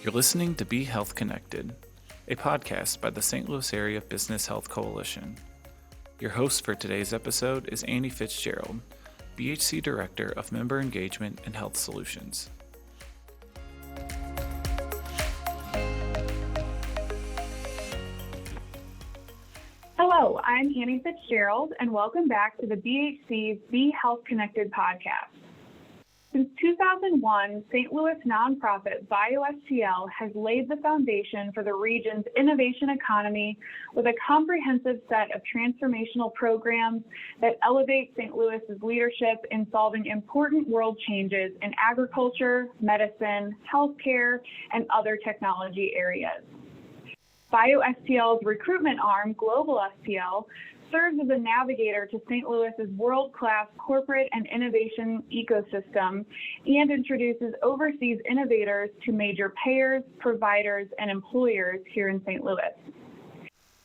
You're listening to Be Health Connected, a podcast by the St. Louis Area Business Health Coalition. Your host for today's episode is Annie Fitzgerald, BHC Director of Member Engagement and Health Solutions. Hello, I'm Annie Fitzgerald, and welcome back to the BHC's Be Health Connected podcast. Since 2001, St. Louis nonprofit BioSTL has laid the foundation for the region's innovation economy with a comprehensive set of transformational programs that elevate St. Louis's leadership in solving important world changes in agriculture, medicine, healthcare, and other technology areas. BioSTL's recruitment arm, GlobalSTL, serves as a navigator to St. Louis's world-class corporate and innovation ecosystem and introduces overseas innovators to major payers, providers, and employers here in St. Louis.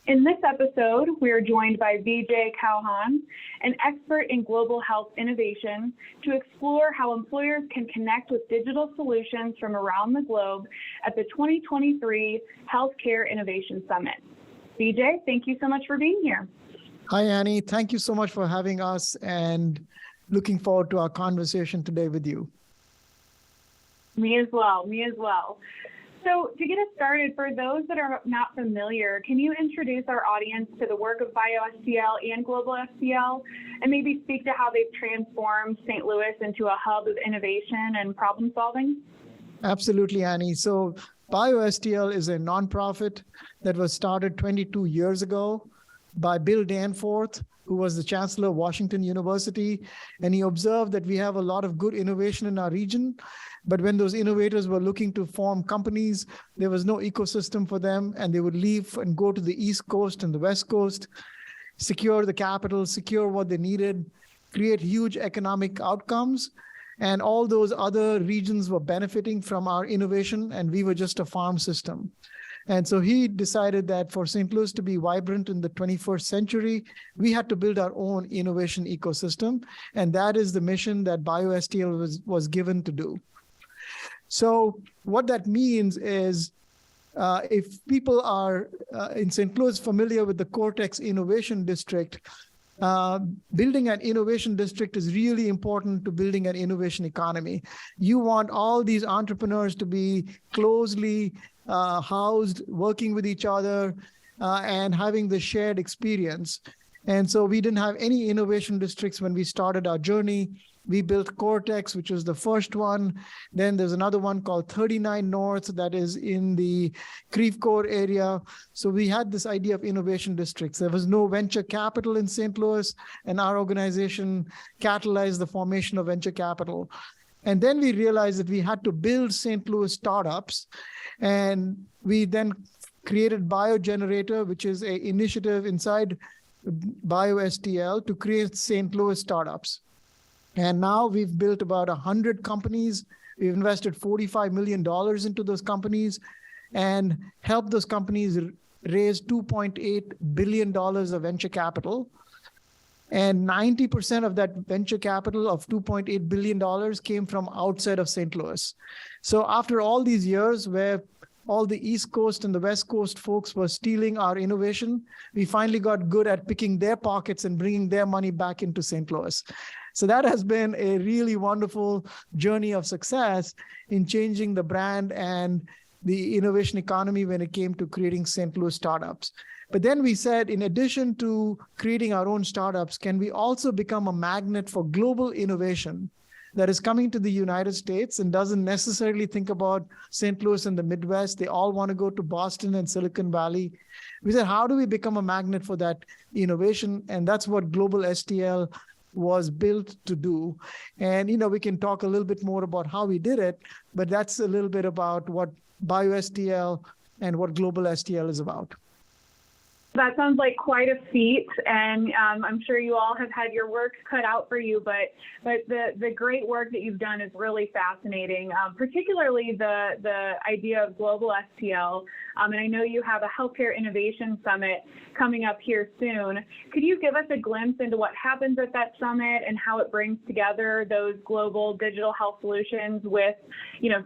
In this episode, we are joined by Vijay Chauhan, an expert in global health innovation, to explore how employers can connect with digital solutions from around the globe at the 2023 Healthcare Innovation Summit. Vijay, thank you so much for being here. Hi, Annie. Thank you so much for having us and looking forward to our conversation today with you. Me as well. So to get us started, for those that are not familiar, can you introduce our audience to the work of BioSTL and GlobalSTL and maybe speak to how they've transformed St. Louis into a hub of innovation and problem solving? Absolutely, Annie. So BioSTL is a nonprofit that was started 22 years ago by Bill Danforth, who was the Chancellor of Washington University. And he observed that we have a lot of good innovation in our region. But when those innovators were looking to form companies, there was no ecosystem for them. And they would leave and go to the East Coast and the West Coast, secure the capital, secure what they needed, create huge economic outcomes. And all those other regions were benefiting from our innovation, and we were just a farm system. And so he decided that for St. Louis to be vibrant in the 21st century, we had to build our own innovation ecosystem. And that is the mission that BioSTL was given to do. So what that means is if people are in St. Louis familiar with the Cortex Innovation District, building an innovation district is really important to building an innovation economy. You want all these entrepreneurs to be closely housed, working with each other, and having the shared experience. And so we didn't have any innovation districts when we started our journey. We built Cortex, which was the first one. Then there's another one called 39 North that is in the Creve Coeur area. So we had this idea of innovation districts. There was no venture capital in St. Louis, and our organization catalyzed the formation of venture capital. And then we realized that we had to build St. Louis startups. And we then created BioGenerator, which is an initiative inside BioSTL to create St. Louis startups. And now we've built about 100 companies. We've invested $45 million into those companies and helped those companies raise $2.8 billion of venture capital. And 90% of that venture capital of $2.8 billion came from outside of St. Louis. So after all these years where all the East Coast and the West Coast folks were stealing our innovation, we finally got good at picking their pockets and bringing their money back into St. Louis. So that has been a really wonderful journey of success in changing the brand and the innovation economy when it came to creating St. Louis startups. But then we said, in addition to creating our own startups, can we also become a magnet for global innovation that is coming to the United States and doesn't necessarily think about St. Louis and the Midwest? They all want to go to Boston and Silicon Valley. We said, how do we become a magnet for that innovation? And that's what GlobalSTL was built to do. And, we can talk a little bit more about how we did it, but that's a little bit about what BioSTL and what GlobalSTL is about. That sounds like quite a feat, and I'm sure you all have had your work cut out for you, but the great work that you've done is really fascinating, particularly the idea of GlobalSTL. And I know you have a Healthcare Innovation Summit coming up here soon. Could you give us a glimpse into what happens at that summit and how it brings together those global digital health solutions with,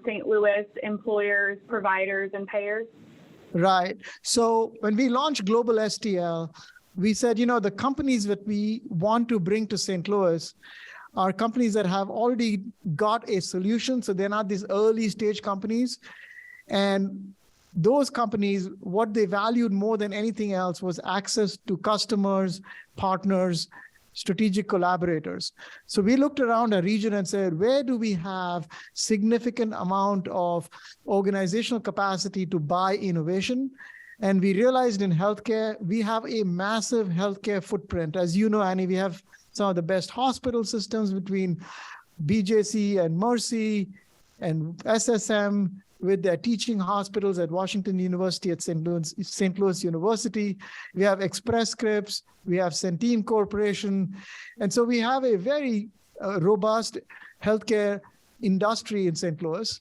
St. Louis employers, providers, and payers? Right. So when we launched GlobalSTL, we said, the companies that we want to bring to St. Louis are companies that have already got a solution. So they're not these early stage companies. And those companies, what they valued more than anything else was access to customers, partners, strategic collaborators. So we looked around our region and said, where do we have significant amount of organizational capacity to buy innovation? And we realized in healthcare, we have a massive healthcare footprint. As you know, Annie, we have some of the best hospital systems between BJC and Mercy and SSM, with their teaching hospitals at Washington University, at St. Louis University. We have Express Scripts, we have Centene Corporation. And so we have a very robust healthcare industry in St. Louis.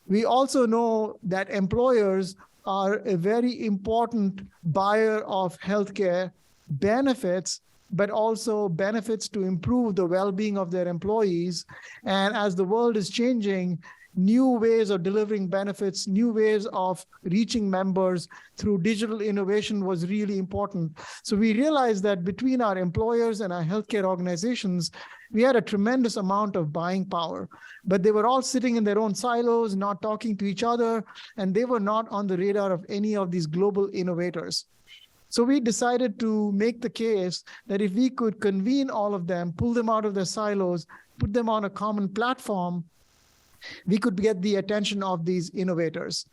We also know that employers are a very important buyer of healthcare benefits, but also benefits to improve the well-being of their employees. And as the world is changing, new ways of delivering benefits, new ways of reaching members through digital innovation was really important. So we realized that between our employers and our healthcare organizations, we had a tremendous amount of buying power, but they were all sitting in their own silos, not talking to each other, and they were not on the radar of any of these global innovators. So we decided to make the case that if we could convene all of them, pull them out of their silos, put them on a common platform, we could get the attention of these innovators.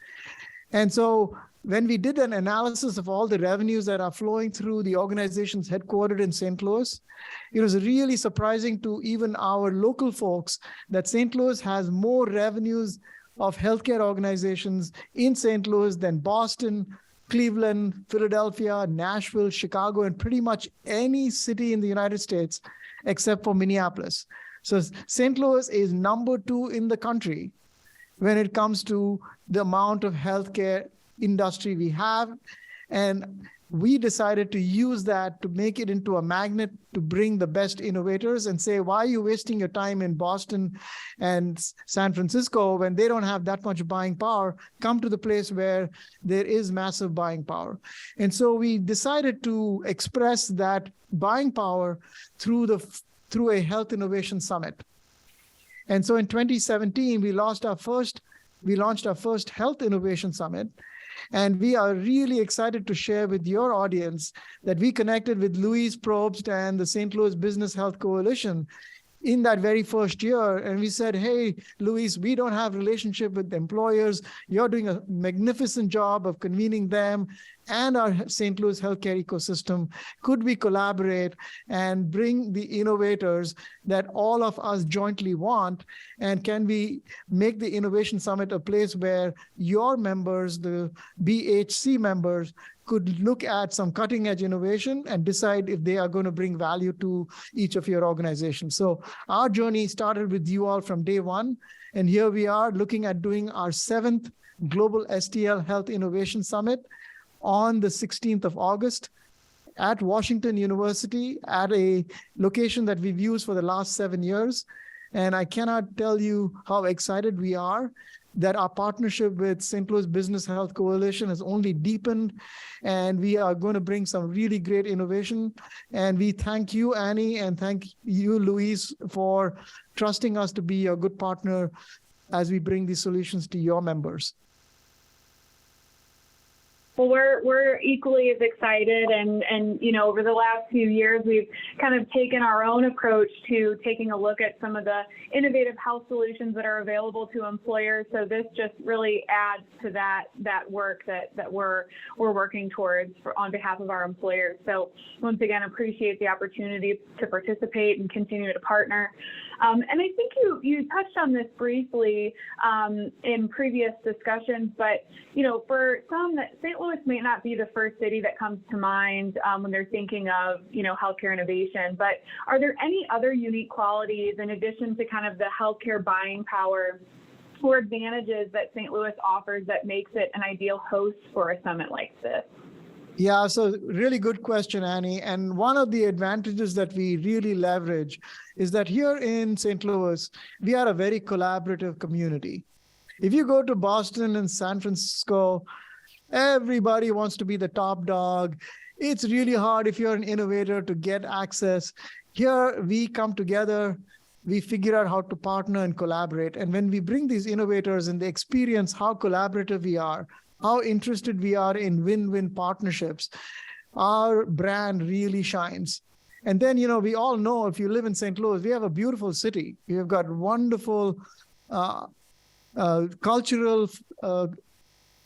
And so when we did an analysis of all the revenues that are flowing through the organizations headquartered in St. Louis, it was really surprising to even our local folks that St. Louis has more revenues of healthcare organizations in St. Louis than Boston, Cleveland, Philadelphia, Nashville, Chicago, and pretty much any city in the United States except for Minneapolis. So St. Louis is number 2 in the country when it comes to the amount of healthcare industry we have. And we decided to use that to make it into a magnet to bring the best innovators and say, why are you wasting your time in Boston and San Francisco when they don't have that much buying power? Come to the place where there is massive buying power. And so we decided to express that buying power through a Health Innovation Summit. And so in 2017, we launched our first Health Innovation Summit. And we are really excited to share with your audience that we connected with Louise Probst and the St. Louis Business Health Coalition in that very first year. And we said, hey, Louise, we don't have a relationship with employers. You're doing a magnificent job of convening them and our St. Louis healthcare ecosystem. Could we collaborate and bring the innovators that all of us jointly want? And can we make the Innovation Summit a place where your members, the BHC members, could look at some cutting edge innovation and decide if they are going to bring value to each of your organizations. So our journey started with you all from day one. And here we are looking at doing our 7th GlobalSTL Health Innovation Summit on the 16th of August at Washington University at a location that we've used for the last 7 years. And I cannot tell you how excited we are that our partnership with St. Louis Business Health Coalition has only deepened, and we are going to bring some really great innovation. And we thank you, Annie, and thank you, Louise, for trusting us to be a good partner as we bring these solutions to your members. Well, we're equally as excited, and over the last few years, we've kind of taken our own approach to taking a look at some of the innovative health solutions that are available to employers. So this just really adds to that work that we're working towards on behalf of our employers. So once again, appreciate the opportunity to participate and continue to partner. And I think you touched on this briefly in previous discussions, but for some, St. Louis may not be the first city that comes to mind when they're thinking of healthcare innovation. But are there any other unique qualities in addition to kind of the healthcare buying power or advantages that St. Louis offers that makes it an ideal host for a summit like this? Yeah, so really good question, Annie. And one of the advantages that we really leverage is that here in St. Louis, we are a very collaborative community. If you go to Boston and San Francisco, everybody wants to be the top dog. It's really hard if you're an innovator to get access. Here, we come together, we figure out how to partner and collaborate. And when we bring these innovators and they experience how collaborative we are, how interested we are in win-win partnerships, our brand really shines. And then, we all know if you live in St. Louis, we have a beautiful city. We have got wonderful cultural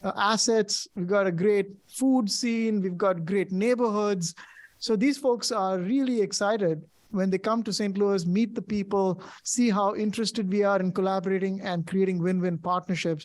assets. We've got a great food scene. We've got great neighborhoods. So these folks are really excited when they come to St. Louis, meet the people, see how interested we are in collaborating and creating win-win partnerships.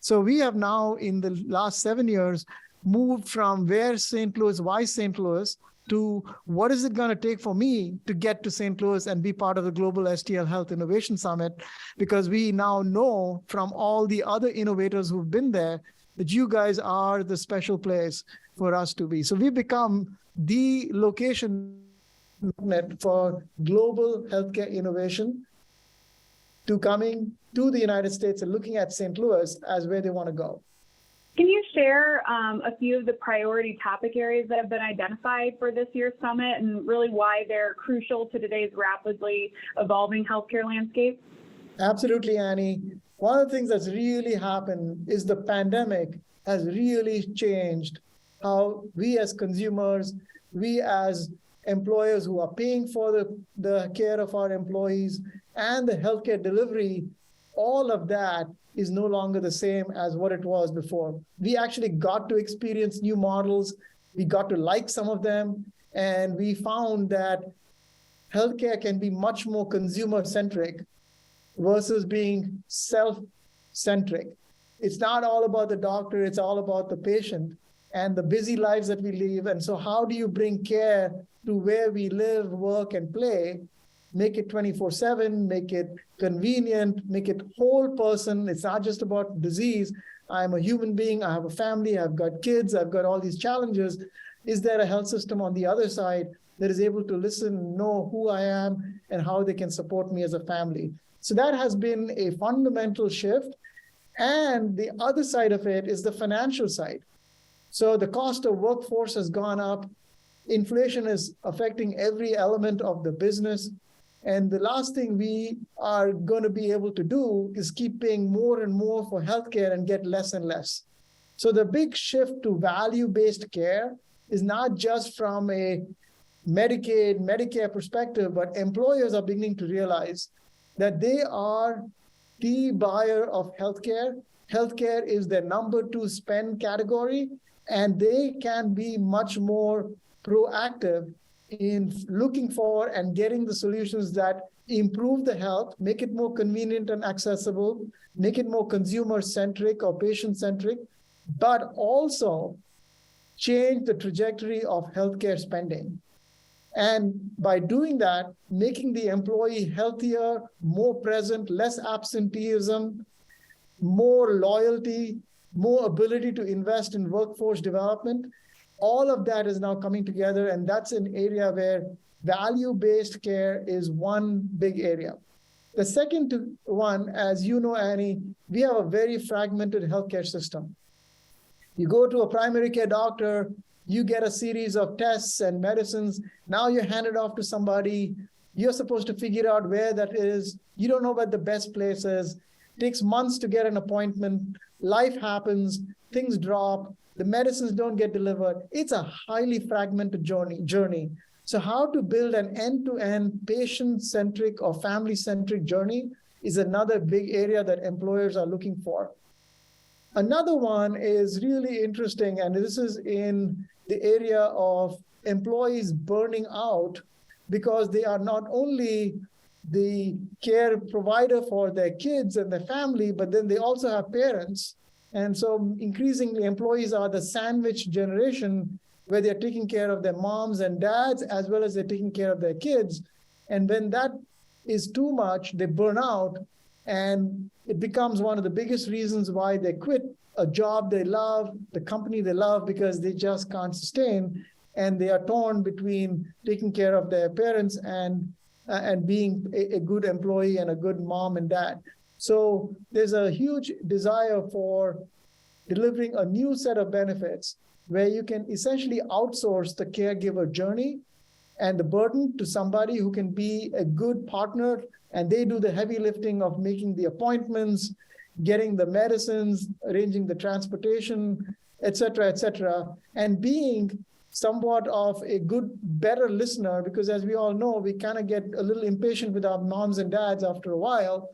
So we have now, in the last 7 years, moved from why St. Louis, to what is it going to take for me to get to St. Louis and be part of the GlobalSTL Health Innovation Summit, because we now know from all the other innovators who've been there that you guys are the special place for us to be. So we've become the location for global healthcare innovation to coming to the United States and looking at St. Louis as where they want to go. Can you share a few of the priority topic areas that have been identified for this year's summit and really why they're crucial to today's rapidly evolving healthcare landscape? Absolutely, Annie. One of the things that's really happened is the pandemic has really changed how we as consumers, we as employers who are paying for the care of our employees and the healthcare delivery, all of that is no longer the same as what it was before. We actually got to experience new models. We got to like some of them. And we found that healthcare can be much more consumer-centric versus being self-centric. It's not all about the doctor, it's all about the patient and the busy lives that we live. And so how do you bring care to where we live, work, and play, make it 24/7, make it convenient, make it whole person. It's not just about disease. I'm a human being, I have a family, I've got kids, I've got all these challenges. Is there a health system on the other side that is able to listen, know who I am, and how they can support me as a family? So that has been a fundamental shift. And the other side of it is the financial side. So the cost of workforce has gone up. Inflation is affecting every element of the business. And the last thing we are going to be able to do is keep paying more and more for healthcare and get less and less. So the big shift to value-based care is not just from a Medicaid, Medicare perspective, but employers are beginning to realize that they are the buyer of healthcare. Healthcare is their number 2 spend category, and they can be much more proactive in looking for and getting the solutions that improve the health, make it more convenient and accessible, make it more consumer-centric or patient-centric, but also change the trajectory of healthcare spending. And by doing that, making the employee healthier, more present, less absenteeism, more loyalty, more ability to invest in workforce development, all of that is now coming together, and that's an area where value-based care is one big area. The second one, as you know, Annie, we have a very fragmented healthcare system. You go to a primary care doctor, you get a series of tests and medicines. Now you're handed off to somebody. You're supposed to figure out where that is. You don't know what the best place is. It takes months to get an appointment. Life happens, things drop, the medicines don't get delivered. It's a highly fragmented journey. So how to build an end-to-end patient-centric or family-centric journey is another big area that employers are looking for. Another one is really interesting, and this is in the area of employees burning out because they are not only the care provider for their kids and their family, but then they also have parents. And so increasingly, employees are the sandwich generation where they're taking care of their moms and dads as well as they're taking care of their kids. And when that is too much, they burn out, and it becomes one of the biggest reasons why they quit a job they love, the company they love, because they just can't sustain, and they are torn between taking care of their parents and being a good employee and a good mom and dad. So there's a huge desire for delivering a new set of benefits where you can essentially outsource the caregiver journey and the burden to somebody who can be a good partner, and they do the heavy lifting of making the appointments, getting the medicines, arranging the transportation, et cetera, and being somewhat of a good, better listener, because as we all know, we kind of get a little impatient with our moms and dads after a while,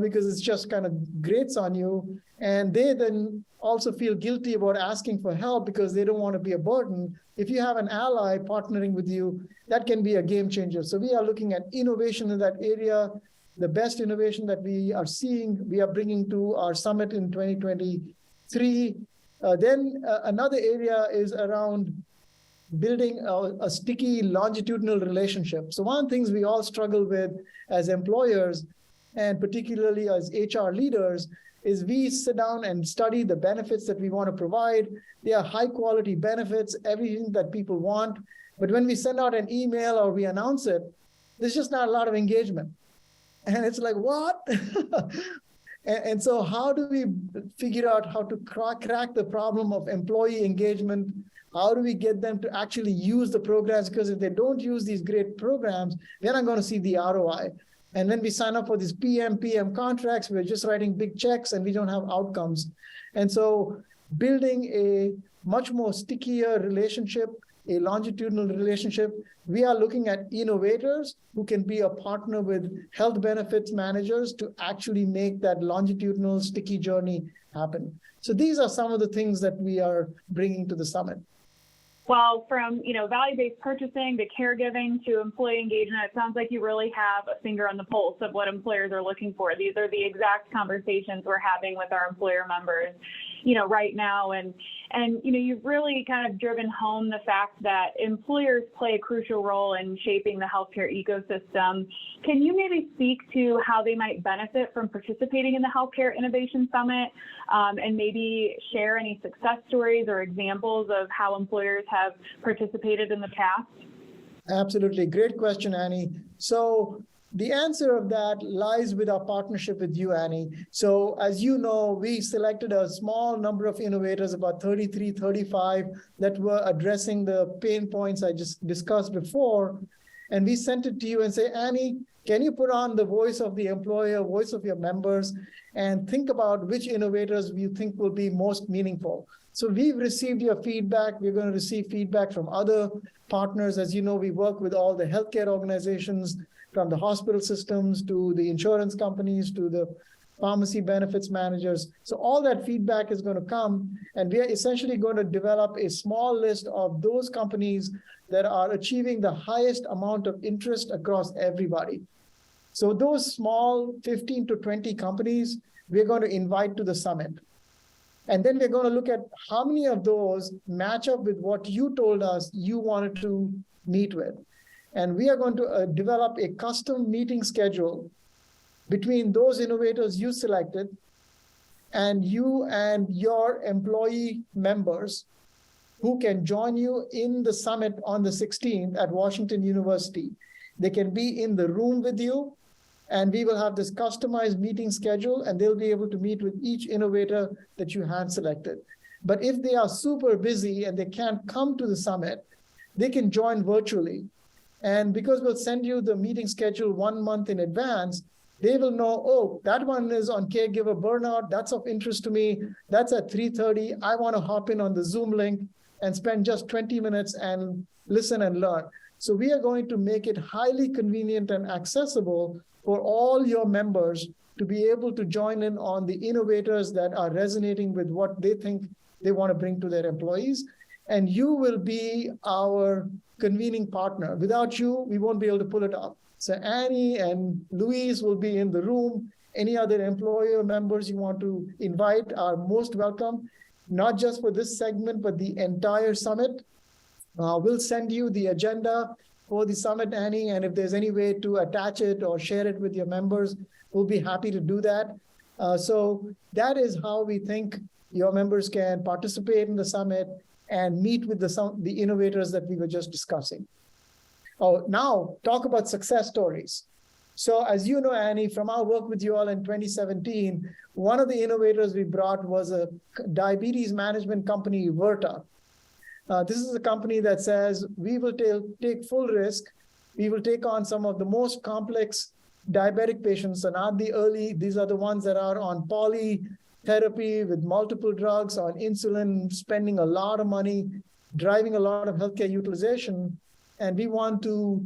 because it's just kind of grates on you. And they then also feel guilty about asking for help because they don't want to be a burden. If you have an ally partnering with you, that can be a game changer. So we are looking at innovation in that area. The best innovation that we are seeing, we are bringing to our summit in 2023. Then another area is around building a sticky longitudinal relationship. So one of the things we all struggle with as employers, and particularly as HR leaders, is we sit down and study the benefits that we want to provide. They are high quality benefits, everything that people want. But when we send out an email or we announce it, there's just not a lot of engagement. And it's like, what? And so how do we figure out how to crack the problem of employee engagement? How do we get them to actually use the programs? Because if they don't use these great programs, they're not going to see the ROI. And when we sign up for these PM contracts, we're just writing big checks and we don't have outcomes. And so building a much more stickier relationship, a longitudinal relationship, we are looking at innovators who can be a partner with health benefits managers to actually make that longitudinal sticky journey happen. So these are some of the things that we are bringing to the summit. Well, from value-based purchasing to caregiving to employee engagement, it sounds like you really have a finger on the pulse of what employers are looking for. These are the exact conversations we're having with our employer members, right now. And you've really kind of driven home the fact that employers play a crucial role in shaping the healthcare ecosystem. Can you maybe speak to how they might benefit from participating in the Healthcare Innovation Summit, and maybe share any success stories or examples of how employers have participated in the past? Absolutely. Great question, Annie. So the answer of that lies with our partnership with you, Annie. So as you know, we selected a small number of innovators, about 33, 35, that were addressing the pain points I just discussed before. And we sent it to you and say, Annie, can you put on the voice of the employer, voice of your members, and think about which innovators you think will be most meaningful? So we've received your feedback. We're going to receive feedback from other partners. As you know, we work with all the healthcare organizations, from the hospital systems to the insurance companies to the pharmacy benefits managers. So all that feedback is going to come, and we are essentially going to develop a small list of those companies that are achieving the highest amount of interest across everybody. So those small 15 to 20 companies, we're going to invite to the summit. And then we're going to look at how many of those match up with what you told us you wanted to meet with. And we are going to develop a custom meeting schedule between those innovators you selected and you and your employee members who can join you in the summit on the 16th at Washington University. They can be in the room with you, and we will have this customized meeting schedule, and they'll be able to meet with each innovator that you hand selected. But if they are super busy and they can't come to the summit, they can join virtually. And because we'll send you the meeting schedule 1 month in advance, they will know, oh, that one is on caregiver burnout. That's of interest to me. That's at 3:30. I want to hop in on the Zoom link and spend just 20 minutes and listen and learn. So we are going to make it highly convenient and accessible for all your members to be able to join in on the innovators that are resonating with what they think they want to bring to their employees. And you will be our convening partner. Without you, we won't be able to pull it off. So Annie and Louise will be in the room. Any other employer members you want to invite are most welcome, not just for this segment, but the entire summit. We'll send you the agenda for the summit, Annie, and if there's any way to attach it or share it with your members, we'll be happy to do that. So that is how we think your members can participate in the summit and meet with the innovators that we were just discussing. Oh, now talk about success stories. So as you know, Annie, from our work with you all in 2017, one of the innovators we brought was a diabetes management company, Verta. This is a company that says, we will take full risk. We will take on some of the most complex diabetic patients, and not the early, these are the ones that are on polytherapy with multiple drugs, on insulin, spending a lot of money, driving a lot of healthcare utilization. And we want to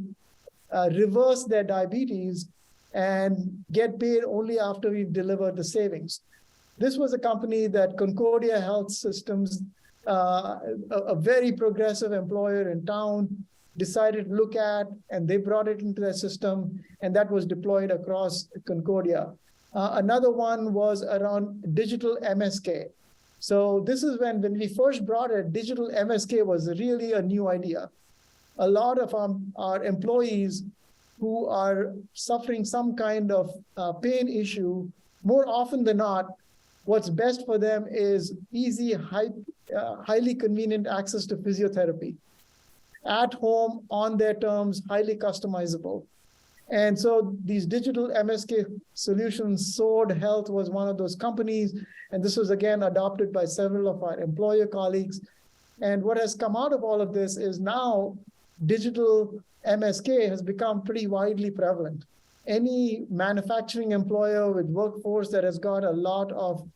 reverse their diabetes and get paid only after we've delivered the savings. This was a company that Concordia Health Systems, a very progressive employer in town, decided to look at, and they brought it into their system, and that was deployed across Concordia. Another one was around digital MSK. So this is when we first brought it, digital MSK was really a new idea. A lot of our employees who are suffering some kind of pain issue, more often than not, what's best for them is easy, highly convenient access to physiotherapy at home, on their terms, highly customizable. And so these digital MSK solutions, Sword Health was one of those companies, and this was again adopted by several of our employer colleagues. And what has come out of all of this is now digital MSK has become pretty widely prevalent. Any manufacturing employer with workforce that has got a lot of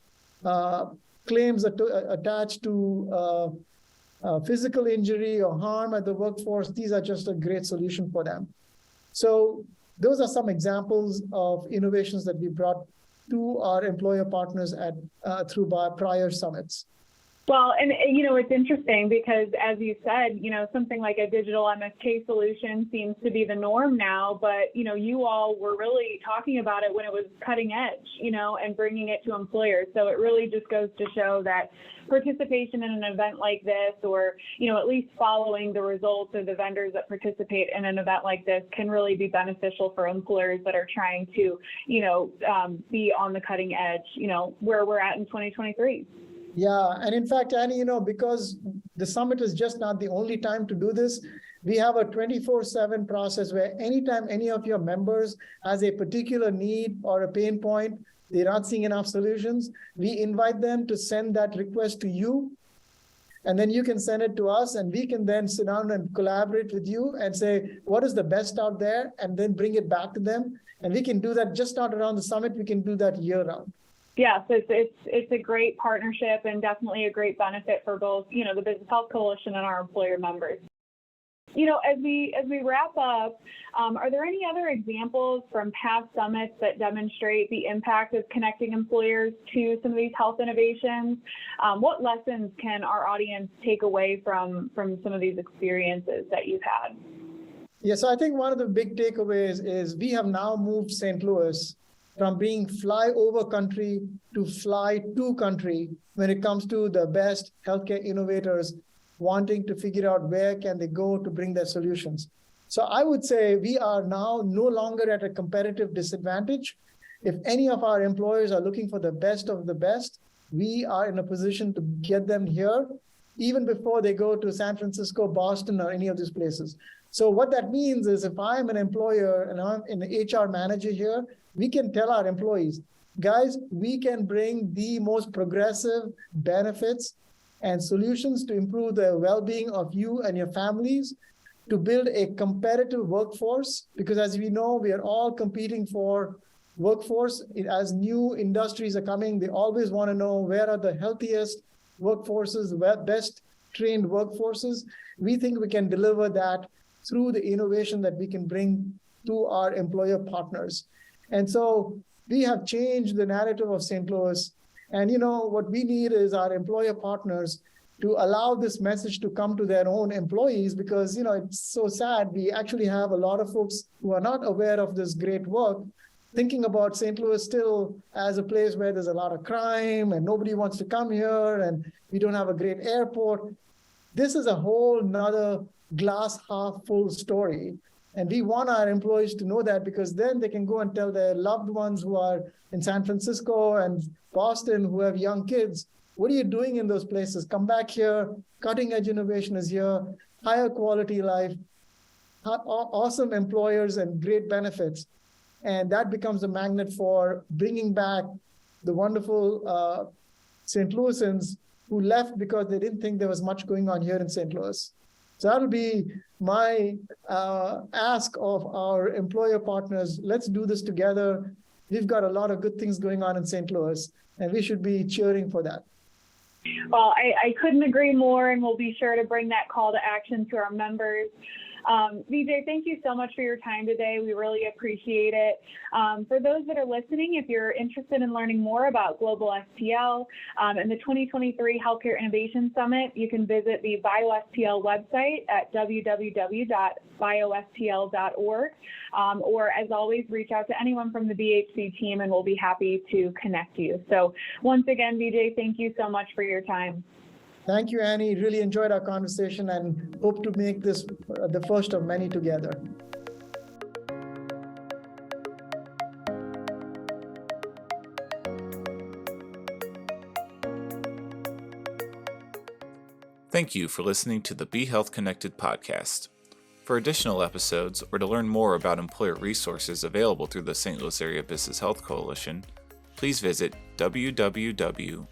claims attached to physical injury or harm at the workforce, these are just a great solution for them. So those are some examples of innovations that we brought to our employer partners through prior summits. Well, and it's interesting because, as you said, something like a digital MSK solution seems to be the norm now, but, you all were really talking about it when it was cutting edge, and bringing it to employers. So it really just goes to show that participation in an event like this, or, at least following the results of the vendors that participate in an event like this, can really be beneficial for employers that are trying to, be on the cutting edge, where we're at in 2023. Yeah, and in fact, Annie, because the summit is just not the only time to do this, we have a 24/7 process where anytime any of your members has a particular need or a pain point, they're not seeing enough solutions, we invite them to send that request to you, and then you can send it to us, and we can then sit down and collaborate with you and say, what is the best out there, and then bring it back to them. And we can do that just not around the summit, we can do that year round. Yes, it's a great partnership and definitely a great benefit for both, the Business Health Coalition and our employer members. As we wrap up, are there any other examples from past summits that demonstrate the impact of connecting employers to some of these health innovations? What lessons can our audience take away from some of these experiences that you've had? Yes, I think one of the big takeaways is we have now moved St. Louis from being fly over country to fly to country when it comes to the best healthcare innovators wanting to figure out where can they go to bring their solutions. So I would say we are now no longer at a competitive disadvantage. If any of our employers are looking for the best of the best, we are in a position to get them here even before they go to San Francisco, Boston, or any of these places. So what that means is if I'm an employer and I'm an HR manager here, we can tell our employees, guys, we can bring the most progressive benefits and solutions to improve the well-being of you and your families, to build a competitive workforce, because as we know, we are all competing for workforce. As new industries are coming, they always want to know where are the healthiest workforces, the best trained workforces. We think we can deliver that through the innovation that we can bring to our employer partners. And so we have changed the narrative of St. Louis. And what we need is our employer partners to allow this message to come to their own employees, because, it's so sad. We actually have a lot of folks who are not aware of this great work, thinking about St. Louis still as a place where there's a lot of crime and nobody wants to come here and we don't have a great airport. This is a whole nother glass half full story. And we want our employees to know that, because then they can go and tell their loved ones who are in San Francisco and Boston who have young kids, what are you doing in those places? Come back here. Cutting edge innovation is here. Higher quality life, awesome employers and great benefits. And that becomes a magnet for bringing back the wonderful St. Louisans who left because they didn't think there was much going on here in St. Louis. So that'll be my ask of our employer partners. Let's do this together. We've got a lot of good things going on in St. Louis, and we should be cheering for that. Well, I couldn't agree more, and we'll be sure to bring that call to action to our members. Vijay, thank you so much for your time today. We really appreciate it. For those that are listening, if you're interested in learning more about GlobalSTL and the 2023 Healthcare Innovation Summit, you can visit the BioSTL website at www.biostl.org. Or, as always, reach out to anyone from the BHC team, and we'll be happy to connect you. So once again, Vijay, thank you so much for your time. Thank you, Annie. Really enjoyed our conversation and hope to make this the first of many together. Thank you for listening to the Be Health Connected podcast. For additional episodes or to learn more about employer resources available through the St. Louis Area Business Health Coalition, please visit www.stlbhc.org.